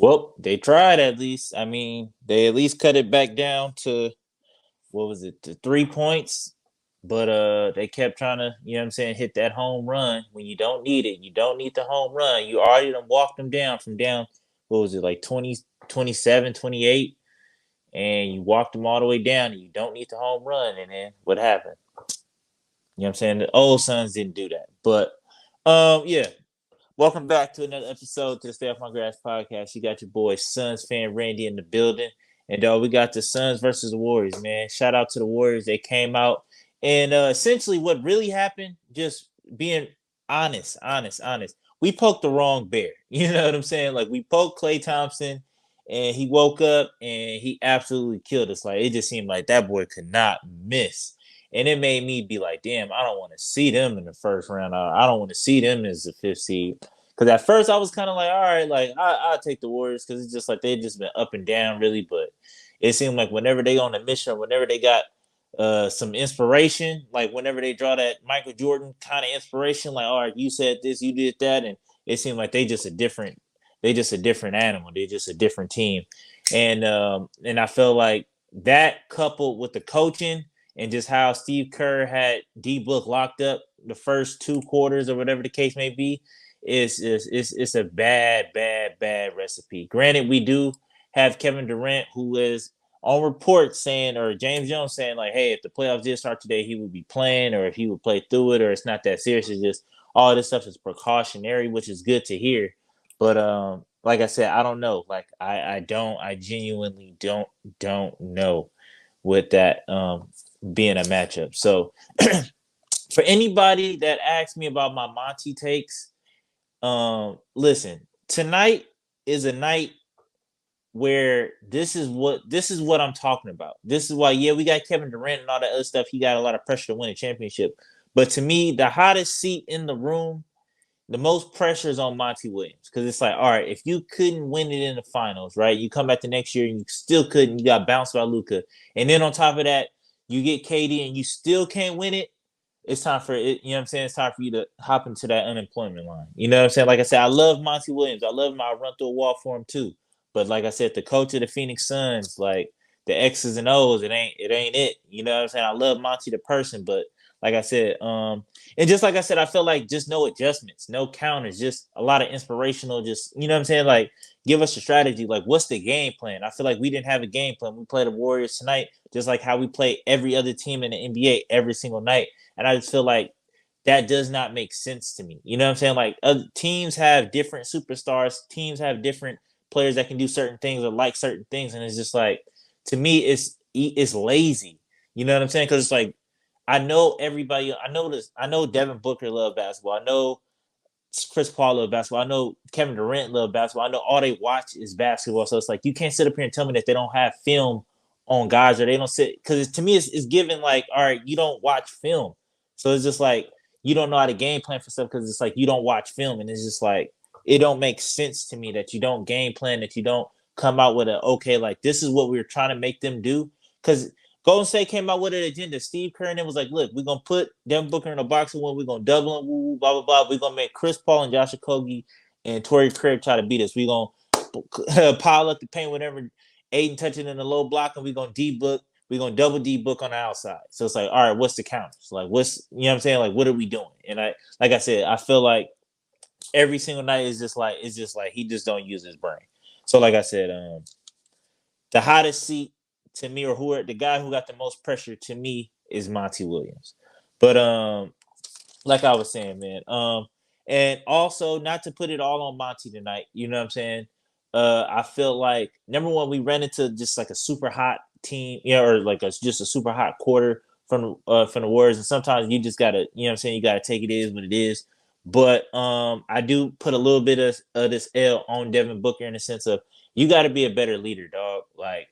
Well, they tried at least. I mean, they at least cut it back down to what was it, to 3 points. But they kept trying to, hit that home run when you don't need it. You don't need the home run. You already done walked them down from down, what was it, like 20, 27, 28, and you walked them all the way down and you don't need the home run. And then what happened? You know what I'm saying? The old Suns didn't do that. But yeah, welcome back to another episode to the Stay Off My Grass podcast. You got your boy Suns fan Randy in the building, and we got the Suns versus the Warriors. Man, shout out to the Warriors. They came out, and essentially what really happened, just being honest. We poked the wrong bear. You know what I'm saying? Like we poked Klay Thompson, and he woke up and he absolutely killed us. Like it just seemed like that boy could not miss. And it made me be like, damn, I don't want to see them in the first round. I don't want to see them as the fifth seed. Because at first I was kind of like, all right, like I'll take the Warriors because it's just like they've just been up and down really. But it seemed like whenever they on a mission, or whenever they got some inspiration, like whenever they draw that Michael Jordan kind of inspiration, like, all right, you said this, you did that, and it seemed like they just a different animal. They're just a different team. And I felt like that coupled with the coaching and just how Steve Kerr had D Book locked up the first 2 quarters or whatever the case may be, it's a bad recipe. Granted, we do have Kevin Durant, who is on report saying, or James Jones saying, like, hey, if the playoffs did start today, he would be playing, or if he would play through it, or it's not that serious. It's just all this stuff is precautionary, which is good to hear. But like I said, I don't know. Like I genuinely don't know with that being a matchup. So for anybody that asks me about my Monty takes, listen, tonight is a night where this is what I'm talking about. This is why, yeah, we got Kevin Durant and all that other stuff. He got a lot of pressure to win a championship. But to me, the hottest seat in the room, the most pressure is on Monty Williams. Because it's like, all right, if you couldn't win it in the finals, right? You come back the next year and you still couldn't, you got bounced by Luka. And then on top of that, you get KD and you still can't win it. It's time for it. You know what I'm saying? It's time for you to hop into that unemployment line. You know what I'm saying? Like I said, I love Monty Williams. I love him. I run through a wall for him too. But like I said, the coach of the Phoenix Suns, like the X's and O's, it ain't it. You know what I'm saying? I love Monty the person, but like I said, and just like I said, I feel like just no adjustments, no counters, just a lot of inspirational, just you know what I'm saying? Like give us a strategy. Like, what's the game plan? I feel like we didn't have a game plan. We played the Warriors tonight, just like how we play every other team in the NBA every single night. And I just feel like that does not make sense to me. You know what I'm saying? Like other teams have different superstars, teams have different players that can do certain things or like certain things, and it's just like to me, it's lazy. You know what I'm saying? Because it's like I know everybody. I know this. I know Devin Booker love basketball. I know Chris Paul love basketball. I know Kevin Durant love basketball. I know all they watch is basketball. So it's like you can't sit up here and tell me that they don't have film on guys or they don't sit because to me it's given like all right, you don't watch film. So it's just like you don't know how to game plan for stuff because it's like you don't watch film and it's just like it don't make sense to me that you don't game plan, that you don't come out with a okay, like this is what we are trying to make them do. Because Golden State came out with an agenda. Steve Kerr and then was like, look, we're gonna put Devin Booker in a boxing one, we're gonna double him, woo, blah blah blah. We're gonna make Chris Paul and Josh Okogie and Torrey Craig try to beat us. We're gonna pile up the paint whenever Aiden touching in the low block, and we're gonna D book, we're gonna double D book on the outside. So it's like, all right, what's the counters? Like what's you know what I'm saying? Like, what are we doing? And I like I said, I feel like every single night is just like it's just like he just don't use his brain. So like I said, the hottest seat to me, or who the guy who got the most pressure to me is Monty Williams. But like I was saying, man, and also not to put it all on Monty tonight, you know what I'm saying? I feel like number one, we ran into just like a super hot team, you know, or like just a super hot quarter from the Warriors, and sometimes you just gotta, you know what I'm saying, you gotta take it is what it is. But I do put a little bit of this L on Devin Booker in the sense of you got to be a better leader, dog. Like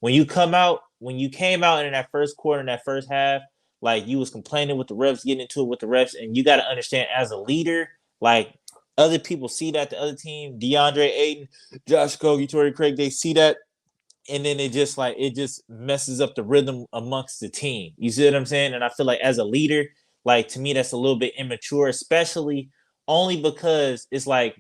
when you came out in that first quarter, in that first half, like you was complaining with the refs, getting into it with the refs, and you got to understand as a leader, like other people see that the other team, DeAndre Ayton, Josh Kogi, Torrey Craig, they see that, and then it just messes up the rhythm amongst the team. You see what I'm saying? And I feel like as a leader, like to me, that's a little bit immature, especially only because it's like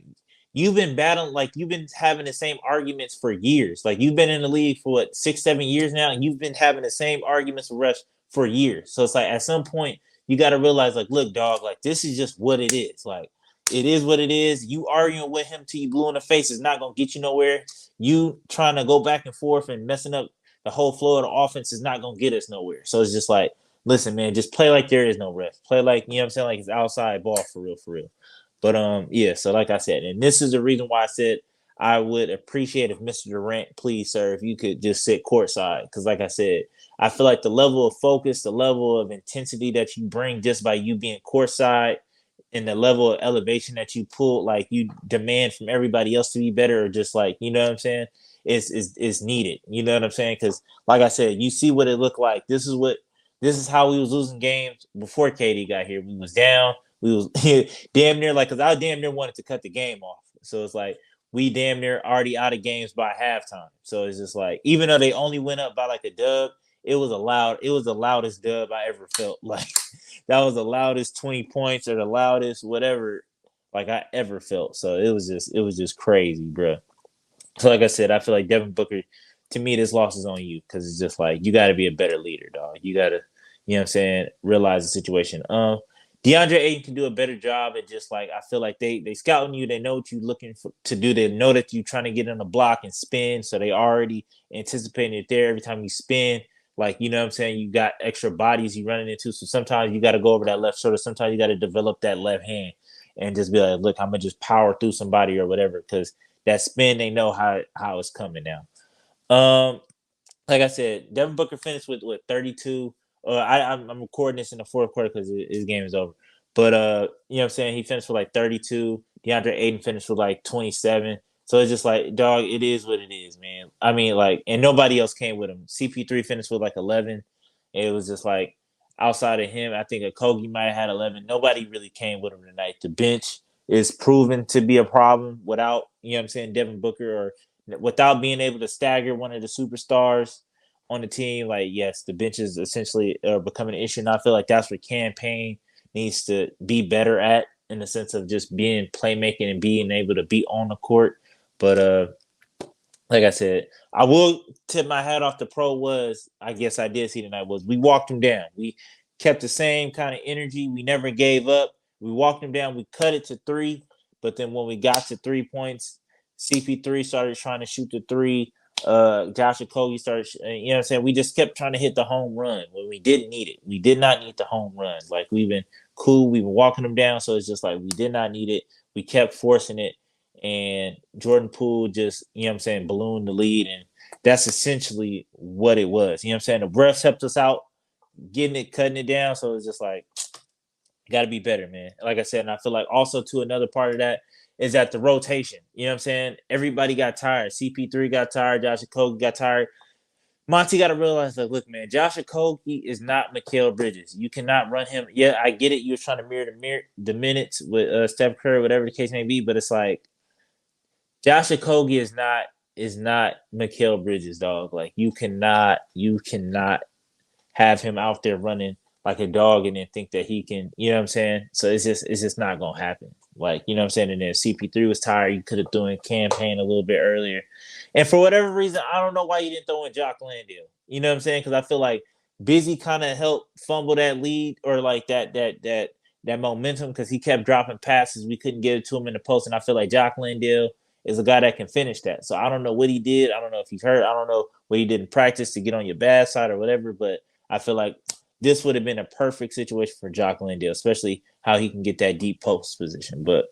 you've been battling, like you've been having the same arguments for years. Like you've been in the league for what 6, 7 years now, and you've been having the same arguments with refs for years. So it's like at some point you got to realize, like, look, dog, like this is just what it is. Like it is what it is. You arguing with him till you blue in the face is not gonna get you nowhere. You trying to go back and forth and messing up the whole flow of the offense is not gonna get us nowhere. So it's just like, listen, man, just play like there is no ref. Play like, you know what I'm saying, like it's outside ball for real, for real. But yeah, so like I said, and this is the reason why I said I would appreciate if Mr. Durant, please, sir, if you could just sit courtside. Because like I said, I feel like the level of focus, the level of intensity that you bring just by you being courtside, and the level of elevation that you pull, like you demand from everybody else to be better, or just like, you know what I'm saying, is needed. You know what I'm saying? Because like I said, you see what it looked like. This is how we was losing games before KD got here. We was down. We was damn near like, because I damn near wanted to cut the game off. So it's like we damn near already out of games by halftime. So it's just like, even though they only went up by like a dub, it was a loud. It was the loudest dub I ever felt. Like that was the loudest 20 points or the loudest whatever like I ever felt. So it was just crazy, bro. So like I said, I feel like Devin Booker, to me, this loss is on you because it's just like you got to be a better leader, dog. You got to, you know what I'm saying, realize the situation. DeAndre Ayton can do a better job at just like, I feel like they scouting you, they know what you're looking for to do, they know that you're trying to get on the block and spin, so they already anticipating it there every time you spin. Like, you know what I'm saying, you got extra bodies you running into, so sometimes you got to go over that left shoulder, sometimes you got to develop that left hand and just be like, look, I'm gonna just power through somebody or whatever, because that spin, they know how it's coming now. Like I said, Devin Booker finished with 32. I'm recording this in the fourth quarter because his game is over. But you know what I'm saying, he finished with like 32. DeAndre Ayton finished with like 27. So it's just like, dog, it is what it is, man. I mean, like, and nobody else came with him. CP3 finished with like 11. It was just like, outside of him, I think Kogi might have had 11. Nobody really came with him tonight. The bench is proven to be a problem without, you know what I'm saying, Devin Booker, or without being able to stagger one of the superstars on the team. Like, yes, the bench is essentially becoming an issue. And I feel like that's what campaign needs to be better at, in the sense of just being playmaking and being able to be on the court. But like I said, I will tip my hat off. The pro was, I guess I did see tonight, was we walked him down. We kept the same kind of energy. We never gave up. We walked him down. We cut it to 3. But then when we got to 3 points, CP3 started trying to shoot the 3. Josh Okogie started, you know what I'm saying? We just kept trying to hit the home run when we didn't need it. We did not need the home run. Like, we've been cool. We've been walking them down. So it's just like we did not need it. We kept forcing it. And Jordan Poole just, you know what I'm saying, ballooned the lead. And that's essentially what it was. You know what I'm saying? The refs helped us out getting it, cutting it down. So it's just like, got to be better, man. Like I said, and I feel like also, to another part of that is that the rotation. You know what I'm saying? Everybody got tired. CP3 got tired. Josh Okogie got tired. Monty got to realize, like, look, man, Josh Okogie is not Mikal Bridges. You cannot run him. Yeah, I get it. You were trying to mirror the minutes with Steph Curry, whatever the case may be, but it's like Josh Okogie is not Mikal Bridges, dog. Like, you cannot have him out there running like a dog and then think that he can, you know what I'm saying? So it's just not gonna happen. Like, you know what I'm saying? And then CP3 was tired. You could have done campaign a little bit earlier. And for whatever reason, I don't know why you didn't throw in Jock Landale. You know what I'm saying? Because I feel like Busy kind of helped fumble that lead, or like that momentum, because he kept dropping passes. We couldn't get it to him in the post. And I feel like Jock Landale is a guy that can finish that. So I don't know what he did. I don't know if he's hurt. I don't know what he did in practice to get on your bad side or whatever, but I feel like this would have been a perfect situation for Jock Landale, especially how he can get that deep post position. But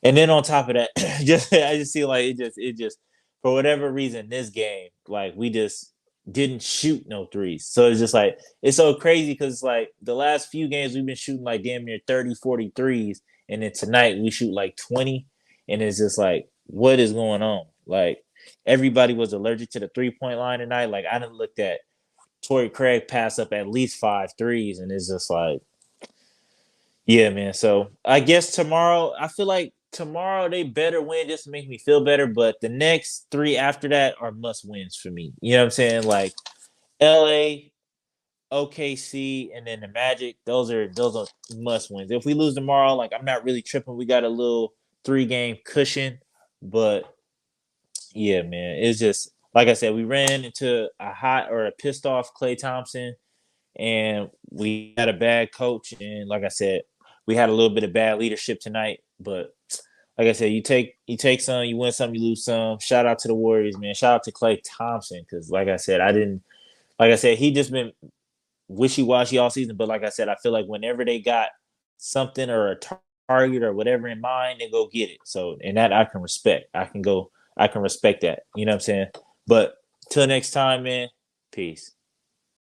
and then on top of that, I just feel like it just for whatever reason, this game, like, we just didn't shoot no threes. So it's just like, it's so crazy because it's like the last few games we've been shooting like damn near 30, 40 threes, and then tonight we shoot like 20, and it's just like, what is going on? Like, everybody was allergic to the 3-point line tonight. Like, I didn't look at Torrey Craig pass up at least 5 threes, and it's just like, yeah, man. So I guess tomorrow, I feel like tomorrow they better win just to make me feel better. But the next 3 after that are must wins for me. You know what I'm saying? Like LA, OKC, and then the Magic. Those are must wins. If we lose tomorrow, like, I'm not really tripping. We got a little 3-game cushion. But yeah, man, it's just like I said, we ran into a hot or a pissed off Klay Thompson, and we had a bad coach, and like I said, we had a little bit of bad leadership tonight. But like I said, you take some, you win some, you lose some. Shout out to the Warriors, man. Shout out to Klay Thompson because, like I said, he just been wishy washy all season. But like I said, I feel like whenever they got something or a target or whatever in mind, they go get it. So, and that I can respect. I can respect that. You know what I'm saying? But till next time, man. Peace.